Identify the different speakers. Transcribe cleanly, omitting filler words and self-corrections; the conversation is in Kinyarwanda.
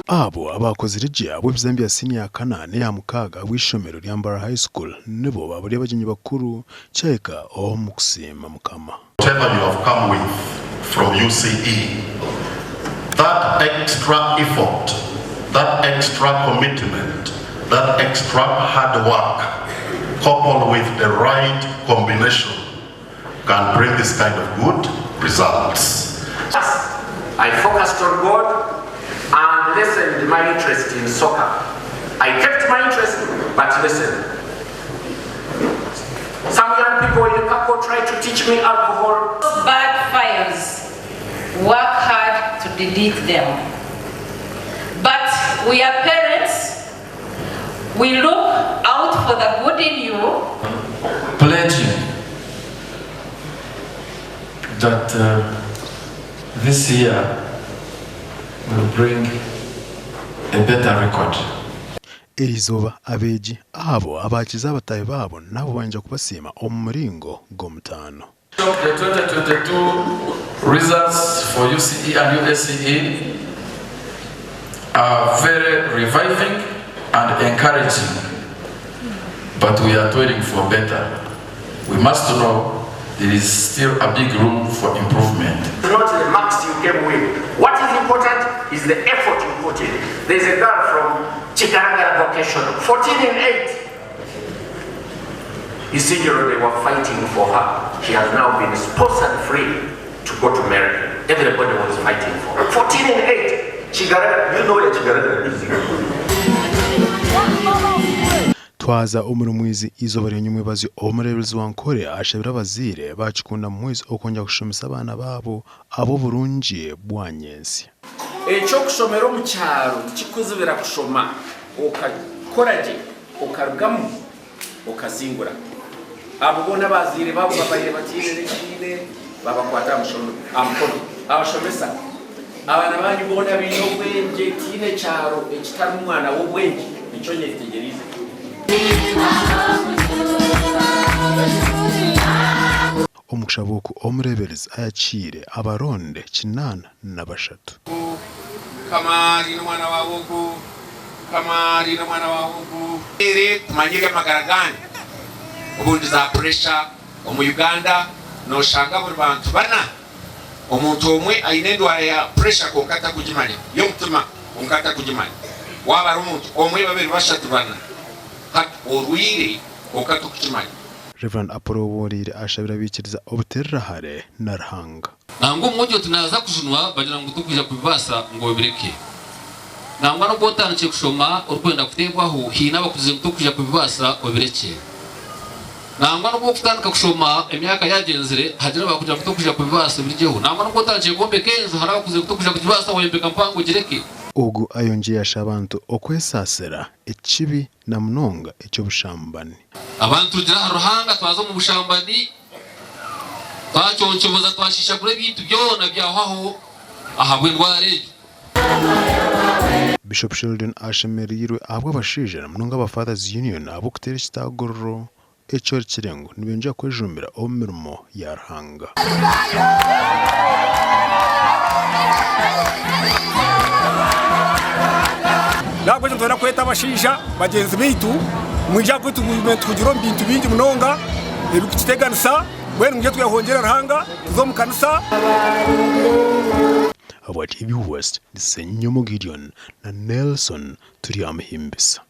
Speaker 1: abo abakoze regia bw'Zambia senior kanane ya mukaga w'ishomero rya Mbarara High School nibo baburi abagenyi bakuru cyeka mu kusima mukama.
Speaker 2: Whatever you have come with from UCE, that extra effort, that extra commitment, that extra hard work, coupled with the right combination, can bring this kind of good results.
Speaker 3: I focused on God and lessened my interest in soccer. I kept my interest, but listen. Some young people in the couple try to teach me alcohol.
Speaker 4: Bad fires, work hard to delete them. But we are parents, we look out for the good in you.
Speaker 5: Pledging that this year will bring a better record.
Speaker 1: Erizoba abeji abo abakiza abataye babo nabo banje kubasima umuringo gomutano.
Speaker 5: The 2022 results for UCE and USCE are very reviving and encouraging, but we are toiling for better. We must know there is still a big room for improvement.
Speaker 3: Not the marks you came with. What is important is the effort you put in. There's a girl from Chikaranga vocation, 14 and 8. You see, they were fighting for her. She has now been sponsored free to go to marry. Everybody was fighting for her. 14 and 8. Chikaranga, you know that Chikaranga is.
Speaker 1: Twaza umurumwizi izo nyumwe bazi umurebezi wankore ashabira bazire bacikunda mwizi okonja kushomesa abana babo abo burungiye bwanyensi.
Speaker 3: Echo kushomero mu cyaro kikuzubira kushoma okakoraje okarugamu okazingura abo bona bazire babo babaye batire n'ikine babakwata amushomo amkono abashomesa abana banyu bona binobwenje tine cyaro ekitari umwana w'ubwenje nico nyetegerize.
Speaker 1: Omukshabuku omurebelezi ayacire abaronde kinana na bashatu.
Speaker 3: Kamari n'umwana wa wugu, kamari n'umwana wa wugu. Ere kumanyire magaragani. Ubundi za pressure mu Uganda no shanga buri bantu bana. Omuntu omwe ayinendwa ya pressure ko kata kujimanya. Yo mutuma onkata kujimanya. Waba rumuntu omwe babiri bashatu bana.
Speaker 1: Reverend Apollo Worire ashabira bikiriza obuterahare na rahanga.
Speaker 6: Nango mmoja tunaza kujunwa bagira ngo tukuje kubibasa ngo bireke. Nangwa no botanche kushoma urkwenda kutebwaho hina bakuze tukuje kubibasa obireke. Nangwa no bokutanka kushoma emyaka yagenzere hagira bakuja tukuje kubibasa birjeho. Nangwa no botanche gombe kenzo harakuze tukuje kubibasa wembeka mpango gireke.
Speaker 1: Ogu ayongiye ashabantu okwesasera ekibi na mnonga ecyo bushambani.
Speaker 6: Abantu jira ruhanga twazo mu bushambani twacyoncoboza twashisha kure bintu byona byaho ahabwe ndware.
Speaker 1: Biishopu Sheldon ashemerirwe abwo bashije na mnonga ba Fathers Union abo kutera kitagororo ecyo kirengo nibenja kwejumbira omirimo ya ruhanga.
Speaker 7: Ntabwo ntona kweta abashisha bagenzi bitu mwija kugira bintu bingi munonga ebikiteganisa bwene muje twahongera rahanga zo mu kanisa
Speaker 1: Aba TV West Disenyomo Gideon na Nelson turi amhimbisa.